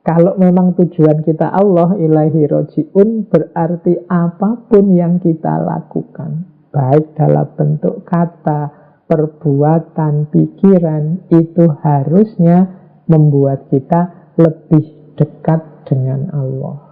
Kalau memang tujuan kita Allah ilaihi roji'un, berarti apapun yang kita lakukan, baik dalam bentuk kata, perbuatan, pikiran, itu harusnya membuat kita lebih dekat dengan Allah.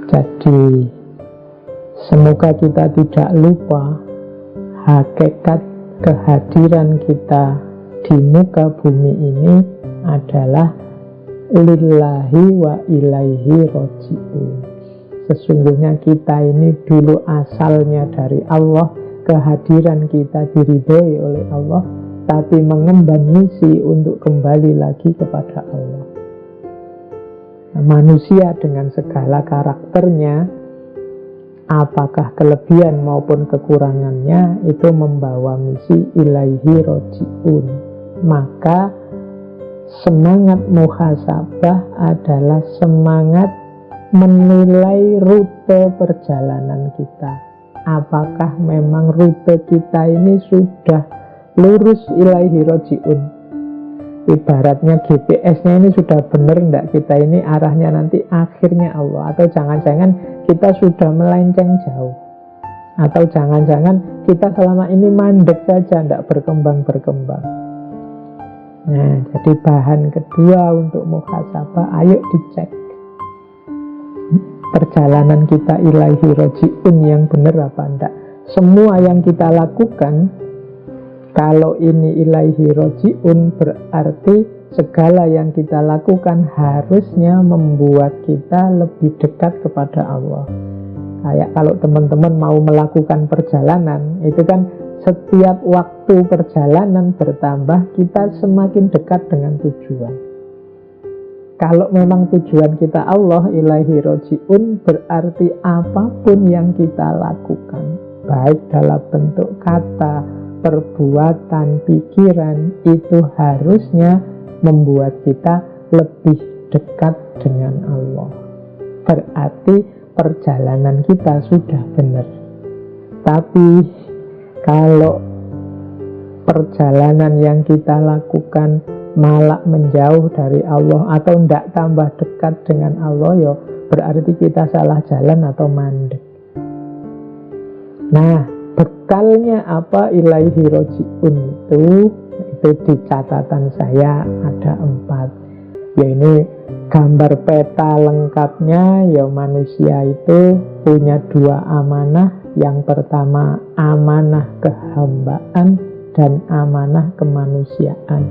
Jadi, semoga kita tidak lupa hakikat kehadiran kita di muka bumi ini adalah lillahi wa ilaihi roji'un. Sesungguhnya kita ini dulu asalnya dari Allah, kehadiran kita diridhoi oleh Allah, tapi mengemban misi untuk kembali lagi kepada Allah. Manusia dengan segala karakternya, apakah kelebihan maupun kekurangannya, itu membawa misi ilaihi roji'un. Maka semangat muhasabah adalah semangat menilai rute perjalanan kita. Apakah memang rute kita ini sudah lurus ilaihi roji'un? Ibaratnya GPS-nya ini sudah benar enggak, kita ini arahnya nanti akhirnya Allah, atau jangan-jangan kita sudah melenceng jauh, atau jangan-jangan kita selama ini mandek saja, enggak berkembang-berkembang. Nah, jadi bahan kedua untuk muhasabah, ayo dicek perjalanan kita ilaihi roji'un yang benar apa enggak. Semua yang kita lakukan, kalau ini ilaihi roji'un, berarti segala yang kita lakukan harusnya membuat kita lebih dekat kepada Allah. Kayak kalau teman-teman mau melakukan perjalanan, itu kan setiap waktu perjalanan bertambah, kita semakin dekat dengan tujuan. Kalau memang tujuan kita Allah ilaihi roji'un, berarti apapun yang kita lakukan, baik dalam bentuk kata, perbuatan, pikiran, itu harusnya membuat kita lebih dekat dengan Allah. Berarti perjalanan kita sudah benar. Tapi kalau perjalanan yang kita lakukan malah menjauh dari Allah atau tidak tambah dekat dengan Allah, ya berarti kita salah jalan atau mandek. Nah, bekalnya apa ilaihi roji'un itu di catatan saya ada 4. Ya ini gambar peta lengkapnya, ya manusia itu punya 2 amanah. Yang pertama amanah kehambaan dan amanah kemanusiaan.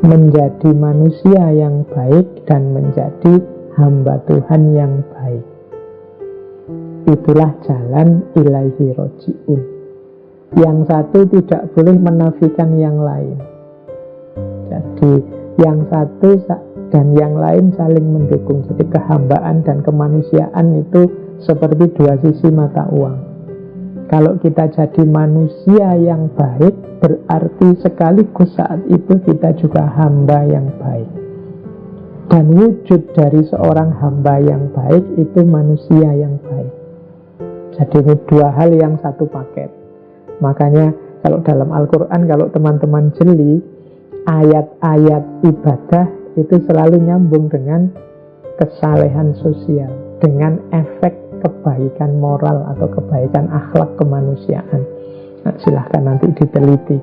Menjadi manusia yang baik dan menjadi hamba Tuhan yang baik. Itulah jalan ilaihi roji'un. Yang satu tidak boleh menafikan yang lain. Jadi yang satu dan yang lain saling mendukung. Jadi kehambaan dan kemanusiaan itu seperti 2 sisi mata uang. Kalau kita jadi manusia yang baik, berarti sekaligus saat itu kita juga hamba yang baik. Dan wujud dari seorang hamba yang baik itu manusia yang baik. Jadi ini 2 hal yang satu paket. Makanya kalau dalam Al-Quran, kalau teman-teman jeli, ayat-ayat ibadah itu selalu nyambung dengan kesalehan sosial, dengan efek kebaikan moral atau kebaikan akhlak kemanusiaan. Nah, silahkan nanti diteliti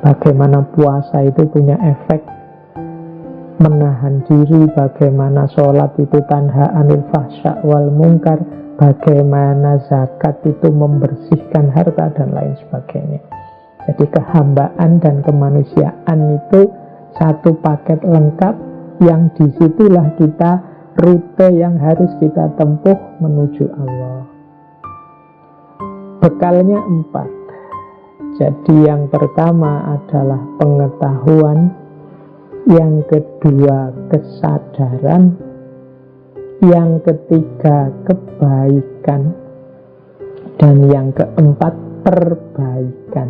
bagaimana puasa itu punya efek menahan diri, bagaimana sholat itu tanha anil fahsya wal munkar, bagaimana zakat itu membersihkan harta dan lain sebagainya. Jadi kehambaan dan kemanusiaan itu satu paket lengkap, yang disitulah kita rute yang harus kita tempuh menuju Allah. Bekalnya 4. Jadi yang pertama adalah pengetahuan, yang kedua kesadaran, yang ketiga kebaikan, dan yang keempat perbaikan.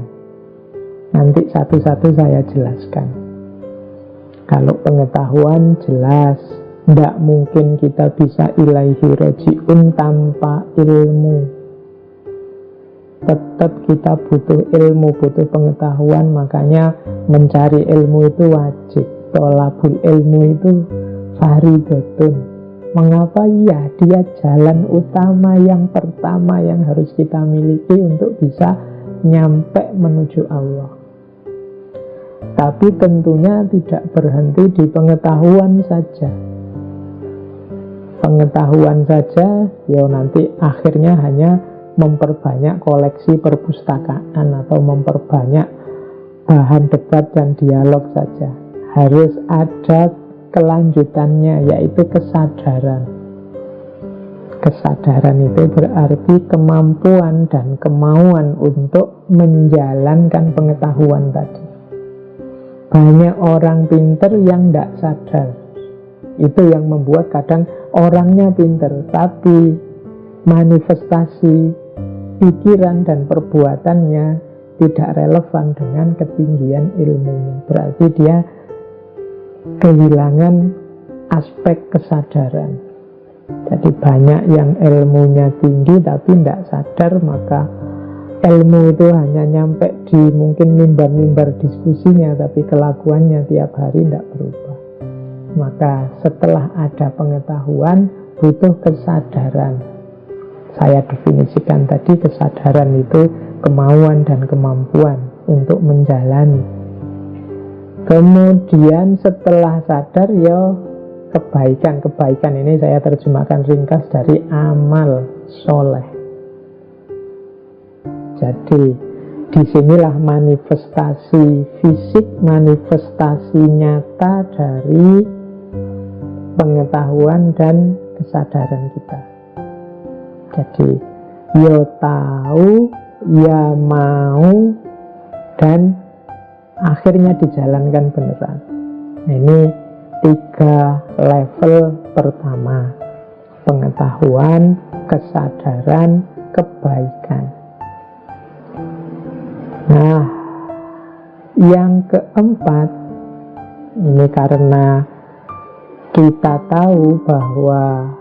Nanti satu-satu saya jelaskan. Kalau pengetahuan jelas, tidak mungkin kita bisa ilaihi roji'un tanpa ilmu. Tetap kita butuh ilmu, butuh pengetahuan. Makanya mencari ilmu itu wajib. Tolabul ilmu itu fardhotun. Mengapa? Ya, dia jalan utama yang pertama yang harus kita miliki untuk bisa nyampe menuju Allah. Tapi tentunya tidak berhenti di pengetahuan saja. Pengetahuan saja, ya nanti akhirnya hanya memperbanyak koleksi perpustakaan atau memperbanyak bahan debat dan dialog saja. Harus ada kelanjutannya, yaitu kesadaran. Kesadaran itu berarti kemampuan dan kemauan untuk menjalankan pengetahuan tadi. Banyak orang pinter yang tidak sadar. Itu yang membuat kadang orangnya pinter, tapi manifestasi pikiran dan perbuatannya tidak relevan dengan ketinggian ilmunya. Berarti dia kehilangan aspek kesadaran. Jadi banyak yang ilmunya tinggi tapi tidak sadar, maka ilmu itu hanya nyampe di mungkin mimbar-mimbar diskusinya, tapi kelakuannya tiap hari tidak berubah. Maka setelah ada pengetahuan, butuh kesadaran. Saya definisikan tadi, kesadaran itu kemauan dan kemampuan untuk menjalani. Kemudian setelah sadar, ya kebaikan ini saya terjemahkan ringkas dari amal soleh. Jadi disinilah manifestasi fisik, manifestasi nyata dari pengetahuan dan kesadaran kita. Jadi ya tahu, ya mau, dan akhirnya dijalankan beneran. Nah, ini 3 level pertama: pengetahuan, kesadaran, kebaikan. Nah, yang keempat, ini karena kita tahu bahwa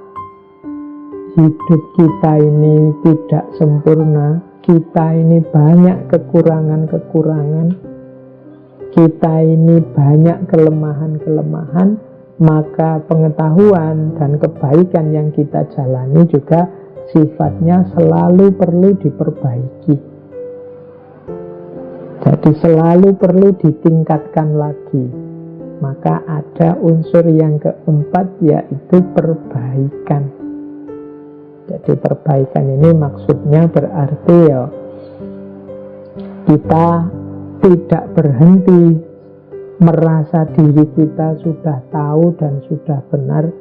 hidup kita ini tidak sempurna, kita ini banyak kekurangan-kekurangan, kita ini banyak kelemahan-kelemahan, maka pengetahuan dan kebaikan yang kita jalani juga sifatnya selalu perlu diperbaiki. Jadi selalu perlu ditingkatkan lagi. Maka ada unsur yang keempat, yaitu perbaikan. Jadi perbaikan ini maksudnya berarti ya kita tidak berhenti merasa diri kita sudah tahu dan sudah benar,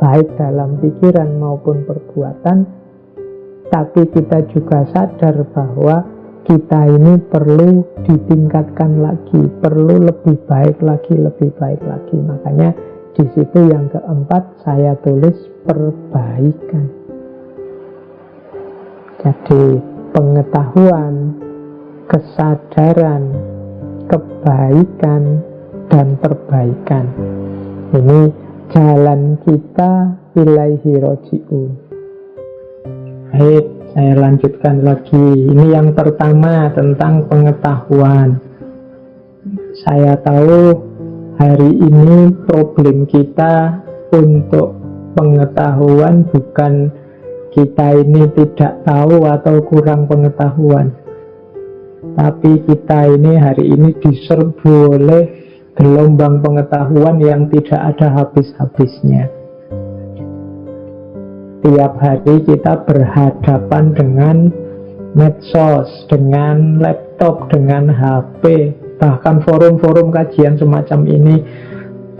baik dalam pikiran maupun perbuatan, tapi kita juga sadar bahwa kita ini perlu ditingkatkan lagi, perlu lebih baik lagi, lebih baik lagi. Makanya di situ yang keempat saya tulis perbaikan. Jadi pengetahuan, kesadaran, kebaikan, dan perbaikan. Ini jalan kita ilaihi roji'un. Baik, saya lanjutkan lagi. Ini yang pertama tentang pengetahuan. Saya tahu hari ini problem kita untuk pengetahuan bukan kita ini tidak tahu atau kurang pengetahuan, tapi kita ini hari ini diserbu oleh gelombang pengetahuan yang tidak ada habis-habisnya. Tiap hari kita berhadapan dengan medsos, dengan laptop, dengan HP, bahkan forum-forum kajian semacam ini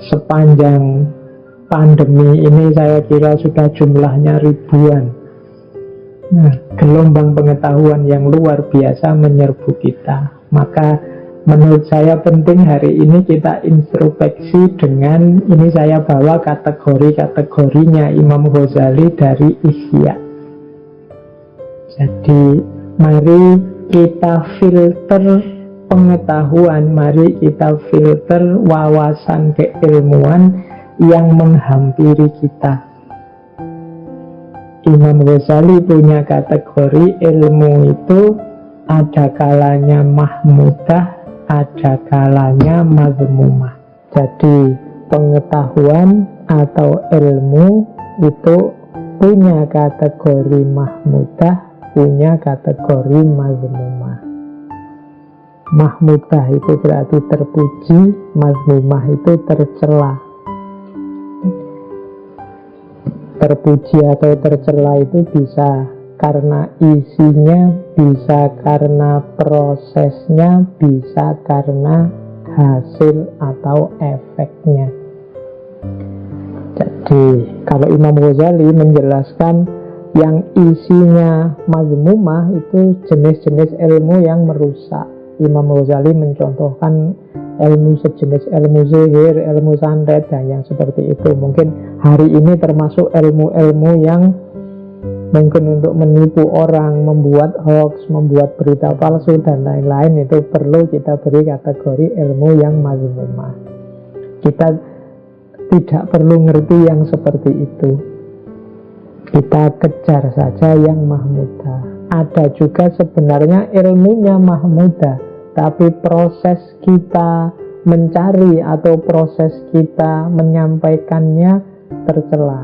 sepanjang pandemi ini saya kira sudah jumlahnya ribuan. Nah, gelombang pengetahuan yang luar biasa menyerbu kita. Maka menurut saya penting hari ini kita introspeksi dengan ini saya bawa kategori-kategorinya Imam Ghazali dari Ihya. Jadi mari kita filter pengetahuan, mari kita filter wawasan keilmuan yang menghampiri kita. Imam Ghazali punya kategori ilmu itu ada kalanya mahmudah, ada kalanya mazmumah. Jadi pengetahuan atau ilmu itu punya kategori mahmudah, punya kategori mazmumah. Mahmudah itu berarti terpuji, mazmumah itu tercela. Terpuji atau tercela itu bisa karena isinya, bisa karena prosesnya, bisa karena hasil atau efeknya. Jadi kalau Imam Ghazali menjelaskan yang isinya mazmumah itu jenis-jenis ilmu yang merusak. Imam Ghazali mencontohkan ilmu sejenis ilmu sihir, ilmu santet, dan yang seperti itu. Mungkin hari ini termasuk ilmu-ilmu yang mungkin untuk menipu orang, membuat hoax, membuat berita palsu, dan lain-lain. Itu perlu kita beri kategori ilmu yang mazmumah. Kita tidak perlu ngerti yang seperti itu. Kita kejar saja yang mahmudah. Ada juga sebenarnya ilmunya mahmudah, tapi proses kita mencari atau proses kita menyampaikannya tercela.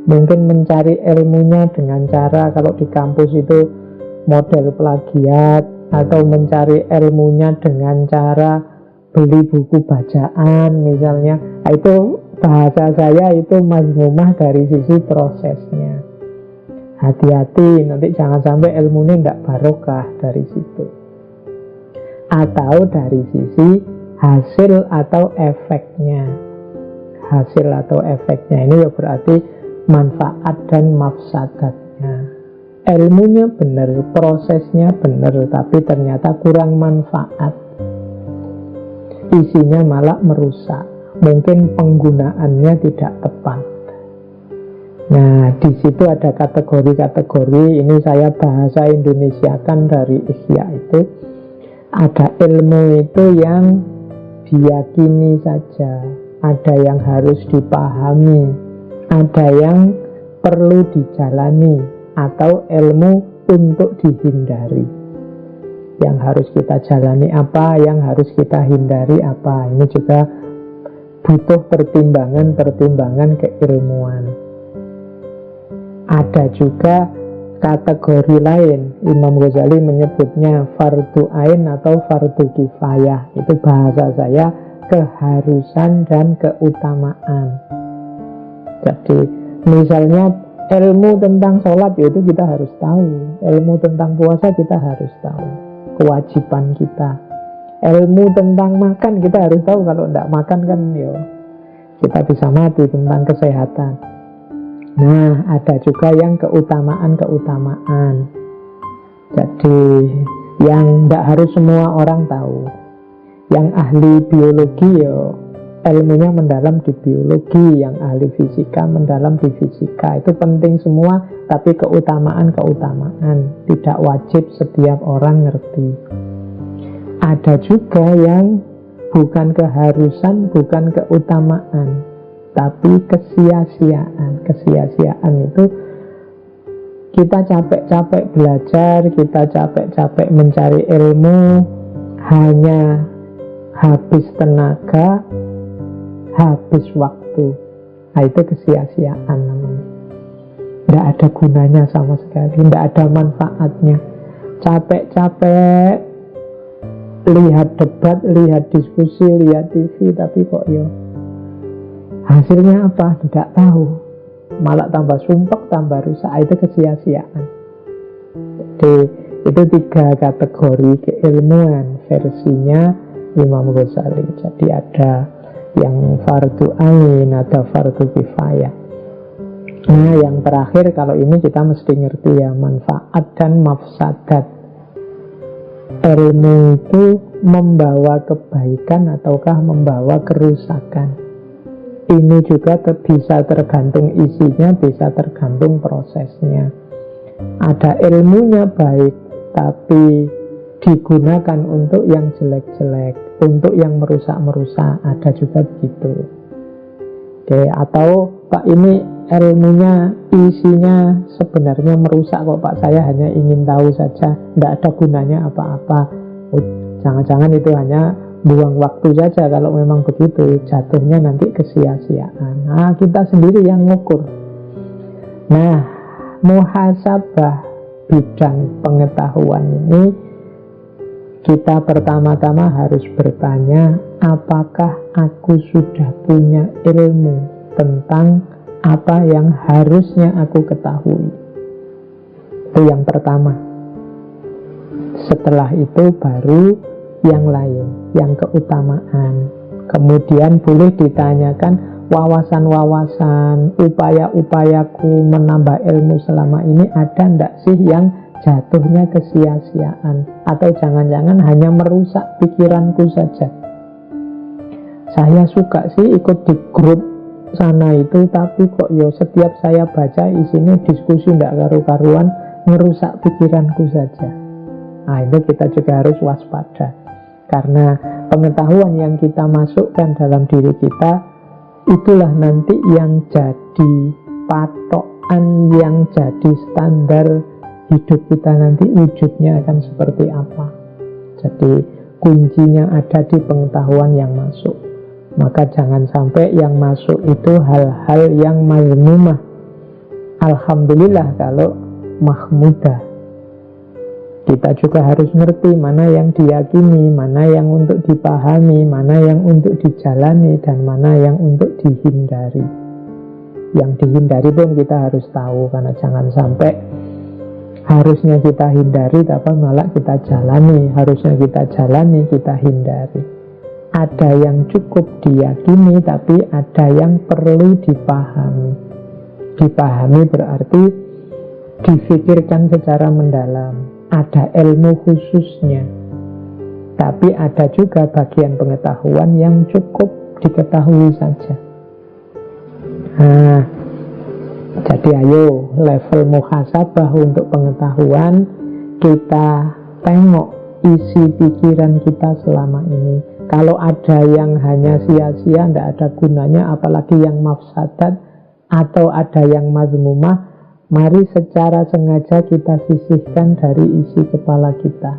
Mungkin mencari ilmunya dengan cara, kalau di kampus itu model plagiat, atau mencari ilmunya dengan cara beli buku bacaan misalnya. Nah, itu bahasa saya itu mazmumah dari sisi prosesnya. Hati-hati, nanti jangan sampai ilmunya tidak barokah dari situ. Atau dari sisi hasil atau efeknya. Hasil atau efeknya ini ya berarti manfaat dan mafsadatnya. Ilmunya benar, prosesnya benar, tapi ternyata kurang manfaat. Isinya malah merusak. Mungkin penggunaannya tidak tepat. Nah, di situ ada kategori-kategori. Ini saya bahasa Indonesiakan dari Ihya itu. Ada ilmu itu yang diyakini saja, ada yang harus dipahami, ada yang perlu dijalani, atau ilmu untuk dihindari. Yang harus kita jalani apa, yang harus kita hindari apa. Ini juga butuh pertimbangan-pertimbangan keilmuan. Ada juga kategori lain, Imam Ghazali menyebutnya fardu ain atau fardu kifayah. Itu bahasa saya keharusan dan keutamaan. Jadi misalnya ilmu tentang sholat itu kita harus tahu, ilmu tentang puasa kita harus tahu, kewajiban kita. Ilmu tentang makan kita harus tahu, kalau tidak makan kan yo kita bisa mati, tentang kesehatan. Nah, ada juga yang keutamaan-keutamaan. Jadi yang tidak harus semua orang tahu. Yang ahli biologi ya ilmunya mendalam di biologi, yang ahli fisika mendalam di fisika. Itu penting semua, tapi keutamaan-keutamaan tidak wajib setiap orang ngerti. Ada juga yang bukan keharusan, bukan keutamaan, tapi kesia-siaan. Kesia-siaan itu kita capek-capek belajar, kita capek-capek mencari ilmu, hanya habis tenaga, habis waktu. Nah, itu kesia-siaan namanya. Tidak ada gunanya sama sekali, tidak ada manfaatnya. Capek-capek lihat debat, lihat diskusi, lihat TV, tapi kok hasilnya apa? Tidak tahu. Malah tambah sumpek, tambah rusak. Itu kesia-siaan. Jadi itu 3 kategori keilmuan versinya Imam Ghazali. Jadi ada yang fardu ain, ada fardu kifayah. Nah, yang terakhir, kalau ini kita mesti ngerti ya, manfaat dan mafsadat. Ilmu itu membawa kebaikan ataukah membawa kerusakan. Ini juga bisa tergantung isinya, bisa tergantung prosesnya. Ada ilmunya baik, tapi digunakan untuk yang jelek-jelek, untuk yang merusak-merusak, ada juga begitu. Oke, atau Pak ini ilmunya, isinya sebenarnya merusak kok Pak, saya hanya ingin tahu saja, tidak ada gunanya apa-apa. Jangan-jangan itu hanya buang waktu saja. Kalau memang begitu, jatuhnya nanti kesia-siaan. Nah, kita sendiri yang ngukur. Nah, muhasabah bidang pengetahuan ini, kita pertama-tama harus bertanya, apakah aku sudah punya ilmu tentang apa yang harusnya aku ketahui? Itu yang pertama. Setelah itu baru yang lain, yang keutamaan. Kemudian boleh ditanyakan wawasan-wawasan, upaya-upayaku menambah ilmu selama ini ada ndak sih yang jatuhnya kesia-siaan, atau jangan-jangan hanya merusak pikiranku saja. Saya suka sih ikut di grup sana itu, tapi kok setiap saya baca isinya diskusi ndak karu-karuan, merusak pikiranku saja. Nah, itu kita juga harus waspada. Karena pengetahuan yang kita masukkan dalam diri kita, itulah nanti yang jadi patokan, yang jadi standar hidup kita nanti, wujudnya akan seperti apa. Jadi kuncinya ada di pengetahuan yang masuk. Maka jangan sampai yang masuk itu hal-hal yang mazmumah. Alhamdulillah kalau mahmudah. Kita juga harus ngerti mana yang diyakini, mana yang untuk dipahami, mana yang untuk dijalani, dan mana yang untuk dihindari. Yang dihindari pun kita harus tahu, karena jangan sampai harusnya kita hindari tapi malah kita jalani, harusnya kita jalani kita hindari. Ada yang cukup diyakini, tapi ada yang perlu dipahami. Dipahami berarti difikirkan secara mendalam. Ada ilmu khususnya, tapi ada juga bagian pengetahuan yang cukup diketahui saja. Nah, jadi ayo level muhasabah untuk pengetahuan, kita tengok isi pikiran kita selama ini. Kalau ada yang hanya sia-sia, tidak ada gunanya, apalagi yang mafsadat, atau ada yang mazmumah, mari secara sengaja kita sisihkan dari isi kepala kita.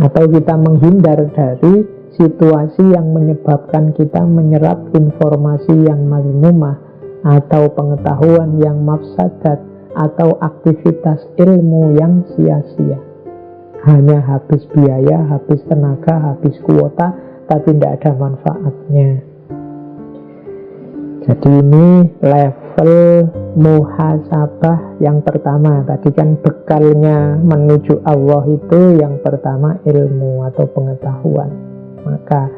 Atau kita menghindar dari situasi yang menyebabkan kita menyerap informasi yang mazmumah, atau pengetahuan yang mafsadat, atau aktivitas ilmu yang sia-sia. Hanya habis biaya, habis tenaga, habis kuota, tapi tidak ada manfaatnya. Jadi ini level muhasabah yang pertama. Tadi kan bekalnya menuju Allah itu yang pertama ilmu atau pengetahuan. Maka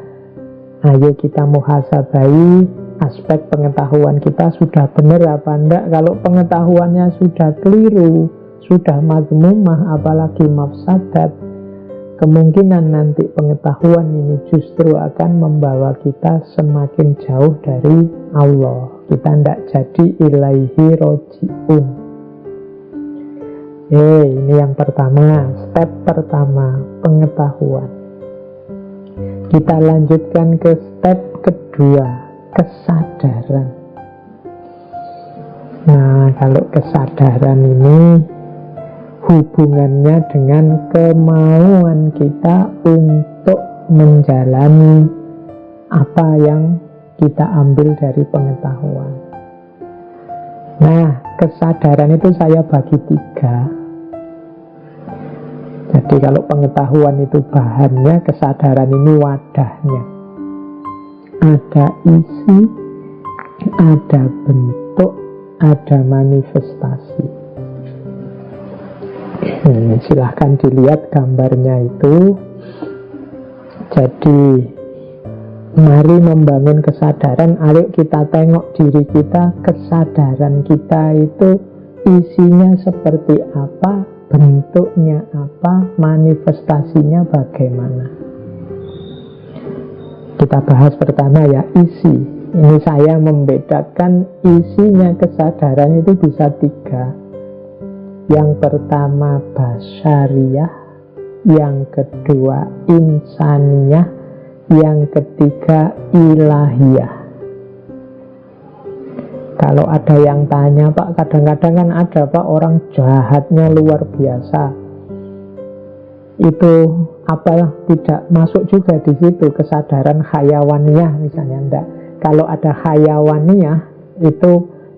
ayo kita muhasabai aspek pengetahuan kita sudah benar apa enggak. Kalau pengetahuannya sudah keliru, sudah mazmumah, apalagi mafsadat, kemungkinan nanti pengetahuan ini justru akan membawa kita semakin jauh dari Allah. Kita tidak jadi ilaihi roji'un. Ini yang pertama, step pertama, pengetahuan. Kita lanjutkan ke step kedua, kesadaran. Nah, kalau kesadaran ini hubungannya dengan kemauan kita untuk menjalani apa yang kita ambil dari pengetahuan. Nah, kesadaran itu saya bagi 3. Jadi kalau pengetahuan itu bahannya, kesadaran ini wadahnya. Ada isi, ada bentuk, ada manifestasi. Silahkan dilihat gambarnya itu. Jadi mari membangun kesadaran. Ayo kita tengok diri kita, kesadaran kita itu isinya seperti apa, bentuknya apa, manifestasinya bagaimana. Kita bahas pertama ya, isi. Ini saya membedakan isinya kesadaran itu bisa 3. Yang pertama basyariyah, yang kedua insaniyah, yang ketiga ilahiyah. Kalau ada yang tanya, Pak, kadang-kadang kan ada Pak orang jahatnya luar biasa. Itu apalah tidak masuk juga di situ kesadaran hayawaniyah misalnya, enggak. Kalau ada hayawaniyah itu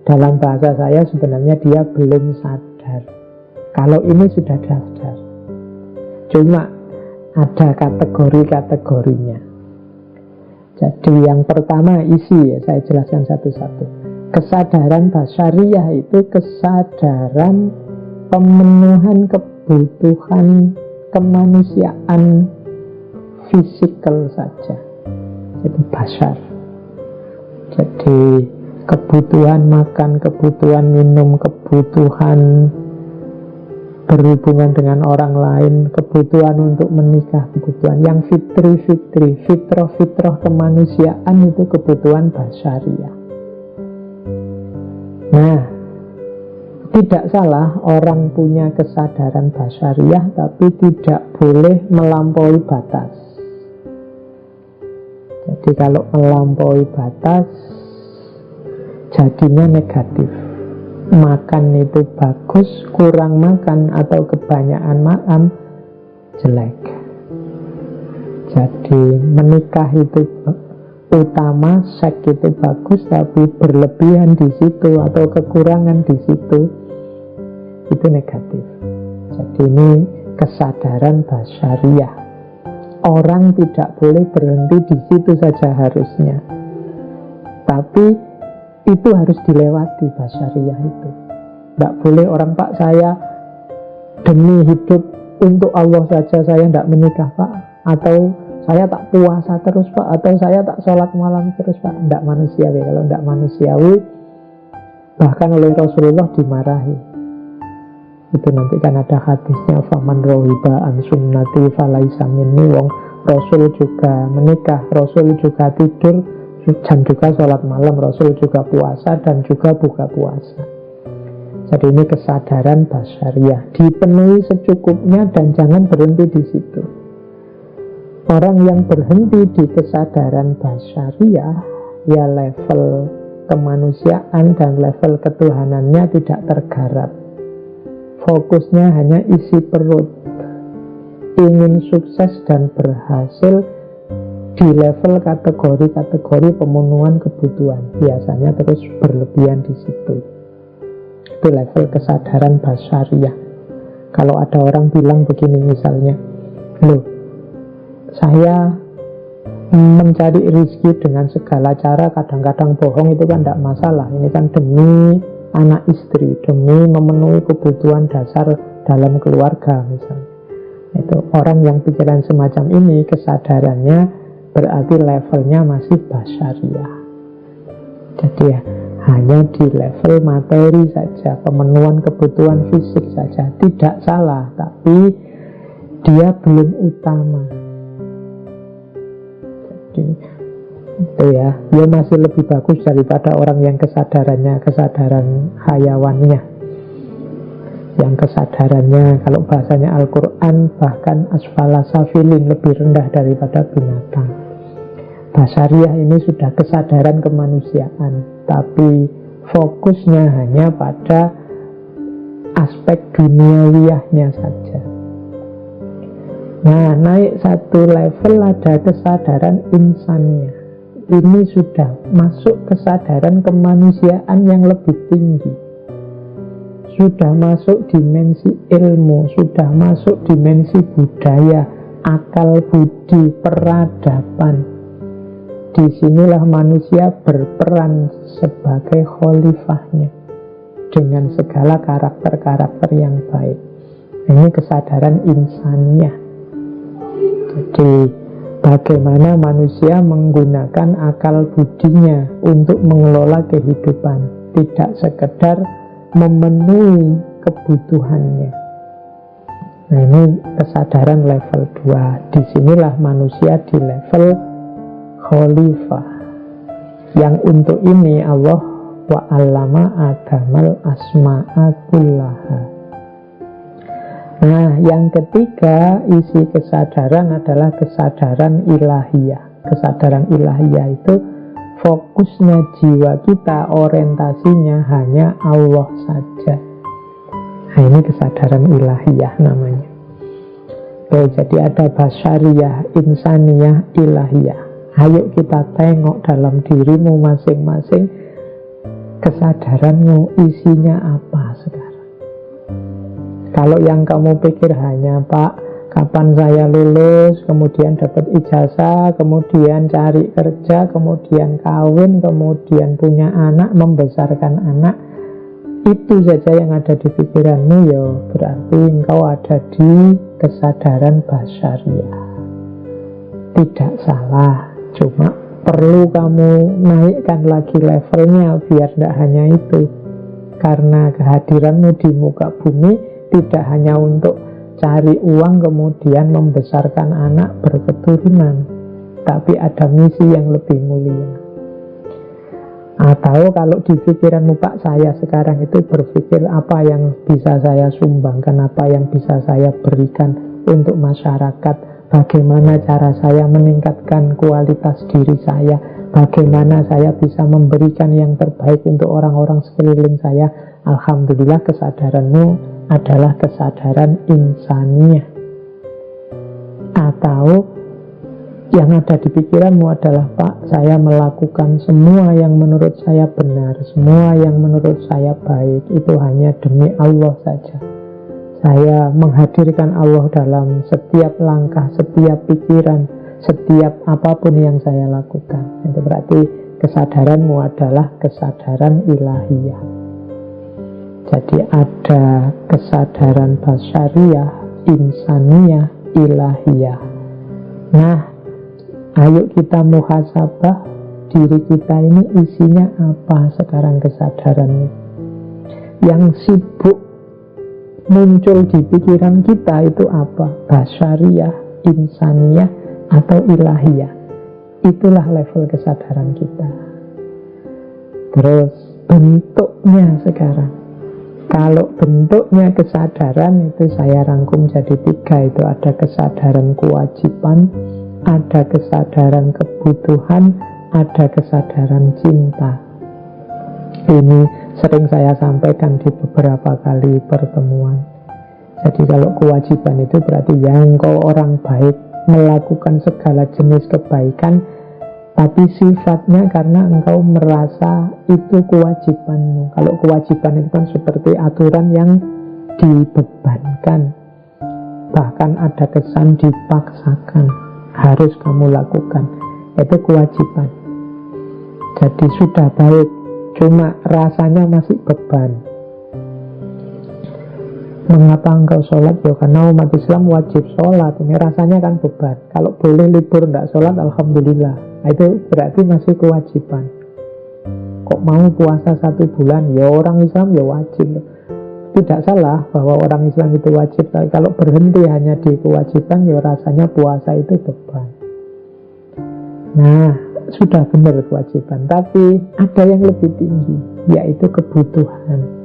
dalam bahasa saya sebenarnya dia belum sadar. Kalau ini sudah sadar. Cuma ada kategori-kategorinya. Jadi yang pertama isi ya, saya jelaskan satu-satu. Kesadaran basyariyah itu kesadaran pemenuhan kebutuhan kemanusiaan fisikal saja. Itu basyar. Jadi kebutuhan makan, kebutuhan minum, kebutuhan berhubungan dengan orang lain, kebutuhan untuk menikah, kebutuhan yang fitri-fitri, fitrah-fitrah kemanusiaan itu kebutuhan basyariyah. Nah, tidak salah orang punya kesadaran basyariyah, tapi tidak boleh melampaui batas. Jadi kalau melampaui batas jadinya negatif. Makan itu bagus, kurang makan atau kebanyakan makan jelek. Jadi menikah itu utama, seks itu bagus, tapi berlebihan di situ atau kekurangan di situ itu negatif. Jadi ini kesadaran basyariyah. Orang tidak boleh berhenti di situ saja harusnya, tapi itu harus dilewati basyariyah itu. Tidak boleh orang, Pak, saya demi hidup untuk Allah saja saya tidak menikah, Pak, atau saya tak puasa terus, Pak, atau saya tak sholat malam terus, Pak. Tidak manusiawi. Kalau tidak manusiawi, bahkan oleh Rasulullah dimarahi. Itu nanti kan ada hadisnya, faman rohiba an sunnati falaisa minni. Wong Rasul juga menikah, Rasul juga tidur, dan juga sholat malam, Rasul juga puasa dan juga buka puasa. Jadi ini kesadaran basyariyah, dipenuhi secukupnya dan jangan berhenti di situ. Orang yang berhenti di kesadaran basyariyah, ya level kemanusiaan dan level ketuhanannya tidak tergarap. Fokusnya hanya isi perut, ingin sukses dan berhasil di level kategori-kategori pemenuhan kebutuhan. Biasanya terus berlebihan di situ. Itu level kesadaran basyariyah. Kalau ada orang bilang begini misalnya, loh, saya mencari rezeki dengan segala cara, kadang-kadang bohong, itu kan tidak masalah. Ini kan demi anak istri, demi memenuhi kebutuhan dasar dalam keluarga misalnya. Itu orang yang pikiran semacam ini, kesadarannya berarti levelnya masih basyariyah. Jadi ya, hanya di level materi saja, pemenuhan kebutuhan fisik saja. Tidak salah, tapi dia belum utama. Jadi itu ya, dia masih lebih bagus daripada orang yang kesadarannya kesadaran hayawannya, yang kesadarannya kalau bahasanya Al-Quran bahkan asfala safilin, lebih rendah daripada binatang. Basyariyah ini sudah kesadaran kemanusiaan, tapi fokusnya hanya pada aspek duniawiyahnya saja. Nah, naik satu level ada kesadaran insaniyah. Ini sudah masuk kesadaran kemanusiaan yang lebih tinggi. Sudah masuk dimensi ilmu, sudah masuk dimensi budaya, akal budi, peradaban. Disinilah manusia berperan sebagai khalifahnya dengan segala karakter-karakter yang baik. Ini kesadaran insaniyah. Jadi bagaimana manusia menggunakan akal budinya untuk mengelola kehidupan, tidak sekedar memenuhi kebutuhannya. Nah, ini kesadaran level 2. Disinilah manusia di level khalifah. Yang untuk ini Allah wa'allama adamal asma'a kullaha. Nah, yang ketiga isi kesadaran adalah kesadaran ilahiyah. Kesadaran ilahiyah itu fokusnya jiwa kita, orientasinya hanya Allah saja. Nah, ini kesadaran ilahiyah namanya. Oke, jadi ada basyariyah, insaniyah, ilahiyah. Ayo kita tengok dalam dirimu masing-masing, kesadaranmu isinya apa sekarang. Kalau yang kamu pikir hanya, Pak, kapan saya lulus, kemudian dapat ijazah, kemudian cari kerja, kemudian kawin, kemudian punya anak, membesarkan anak, itu saja yang ada di pikiranmu, ya berarti engkau ada di kesadaran basyariyah. Tidak salah, cuma perlu kamu naikkan lagi levelnya biar tidak hanya itu. Karena kehadiranmu di muka bumi tidak hanya untuk cari uang kemudian membesarkan anak berketurunan, tapi ada misi yang lebih mulia. Atau kalau di pikiranmu, Pak, saya sekarang itu berpikir apa yang bisa saya sumbangkan, apa yang bisa saya berikan untuk masyarakat, bagaimana cara saya meningkatkan kualitas diri saya, bagaimana saya bisa memberikan yang terbaik untuk orang-orang sekeliling saya. Alhamdulillah, kesadaranmu adalah kesadaran insaniyah. Atau yang ada di pikiranmu adalah, Pak, saya melakukan semua yang menurut saya benar, semua yang menurut saya baik, itu hanya demi Allah saja. Saya menghadirkan Allah dalam setiap langkah, setiap pikiran, setiap apapun yang saya lakukan. Itu berarti kesadaranmu adalah kesadaran ilahiyah. Jadi ada kesadaran basyariyah, insaniyah, ilahiyah. Nah, ayo kita muhasabah diri kita ini isinya apa sekarang kesadarannya. Yang sibuk muncul di pikiran kita itu apa? Basyariyah, insaniyah, atau ilahiyah. Itulah level kesadaran kita. Terus bentuknya sekarang. Kalau bentuknya kesadaran itu saya rangkum jadi 3. Itu ada kesadaran kewajiban, ada kesadaran kebutuhan, ada kesadaran cinta. Ini sering saya sampaikan di beberapa kali pertemuan. Jadi kalau kewajiban itu berarti yang kau orang baik, melakukan segala jenis kebaikan, tapi sifatnya karena engkau merasa itu kewajibanmu. Kalau kewajiban itu kan seperti aturan yang dibebankan, bahkan ada kesan dipaksakan, harus kamu lakukan. Itu kewajiban. Jadi sudah baik, cuma rasanya masih beban. Mengapa engkau sholat? Ya karena umat Islam wajib sholat. Ini rasanya kan beban. Kalau boleh libur tidak sholat, alhamdulillah. Nah, itu berarti masih kewajiban. Kok mau puasa 1 bulan? Ya orang Islam ya wajib. Tidak salah bahwa orang Islam itu wajib, tapi kalau berhenti hanya di kewajiban, ya rasanya puasa itu beban. Nah, sudah benar kewajiban, tapi ada yang lebih tinggi, yaitu kebutuhan.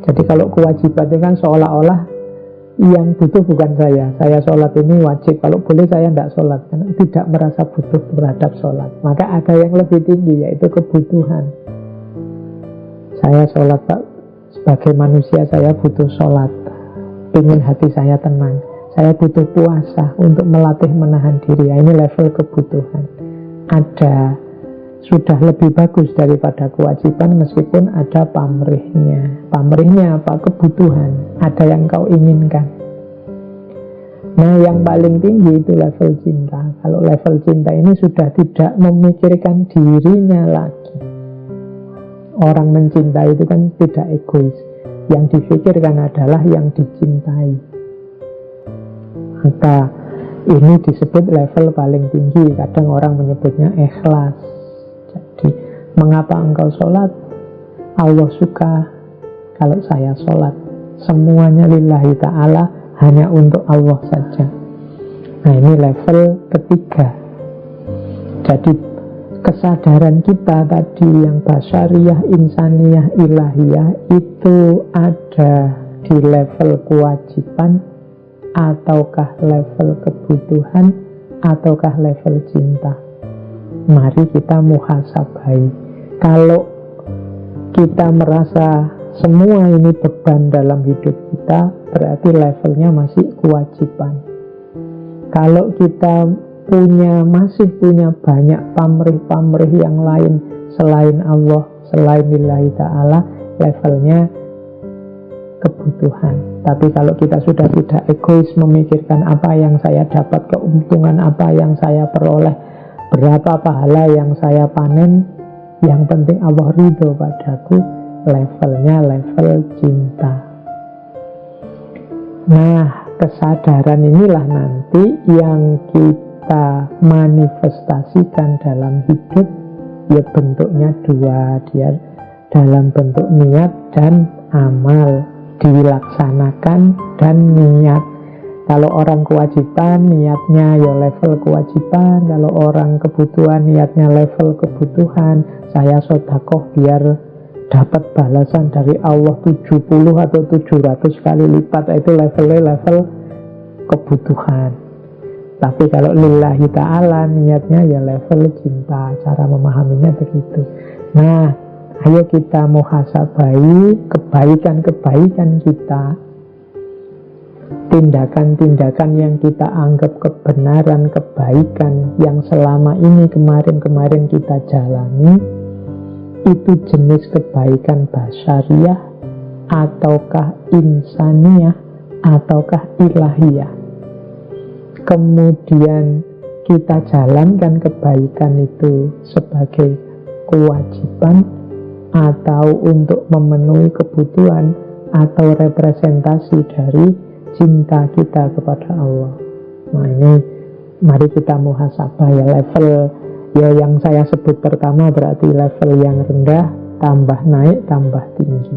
Jadi kalau kewajiban itu kan seolah-olah yang butuh bukan saya sholat ini wajib, kalau boleh saya tidak sholat, karena tidak merasa butuh terhadap sholat. Maka ada yang lebih tinggi, yaitu kebutuhan. Saya sholat, Pak, sebagai manusia saya butuh sholat, ingin hati saya tenang. Saya butuh puasa untuk melatih menahan diri. Ini level kebutuhan. Ada, sudah lebih bagus daripada kewajiban, meskipun ada pamrihnya. Pamrihnya apa? Kebutuhan. Ada yang kau inginkan. Nah, yang paling tinggi itu level cinta. Kalau level cinta ini sudah tidak memikirkan dirinya lagi. Orang mencintai itu kan tidak egois. Yang difikirkan adalah yang dicintai. Maka ini disebut level paling tinggi. Kadang orang menyebutnya ikhlas. Jadi, mengapa engkau sholat? Allah suka kalau saya sholat. Semuanya lillahi ta'ala, hanya untuk Allah saja. Nah, ini level ketiga. Jadi kesadaran kita tadi yang basyariyah, insaniyah, ilahiyah itu ada di level kewajiban, ataukah level kebutuhan, ataukah level cinta. Mari kita muhasabai. Kalau kita merasa semua ini beban dalam hidup kita, berarti levelnya masih kewajiban. Kalau kita masih punya banyak pamrih-pamrih yang lain selain Allah, selain lillahi ta'ala, levelnya kebutuhan. Tapi kalau kita sudah tidak egois memikirkan apa yang saya dapat, keuntungan apa yang saya peroleh, berapa pahala yang saya panen, yang penting Allah ridho padaku, levelnya level cinta. Nah, kesadaran inilah nanti yang kita manifestasikan dalam hidup. Ya bentuknya dua, dia dalam bentuk niat dan amal, dilaksanakan dan niat. Kalau orang kewajiban, niatnya ya level kewajiban. Kalau orang kebutuhan, niatnya level kebutuhan. Saya sedekah biar dapat balasan dari Allah 70 atau 700 kali lipat, itu levelnya level kebutuhan. Tapi kalau lillahi ta'ala, niatnya ya level cinta. Cara memahaminya begitu. Nah, ayo kita muhasabai kebaikan-kebaikan kita, tindakan-tindakan yang kita anggap kebenaran, kebaikan yang selama ini kemarin kita jalani, itu jenis kebaikan basyariyah, ataukah insaniyah, ataukah ilahiyah. Kemudian kita jalankan kebaikan itu sebagai kewajiban, atau untuk memenuhi kebutuhan, atau representasi dari cinta kita kepada Allah. Nah, ini mari kita muhasabah ya. Level ya yang saya sebut pertama berarti level yang rendah, tambah naik, tambah tinggi.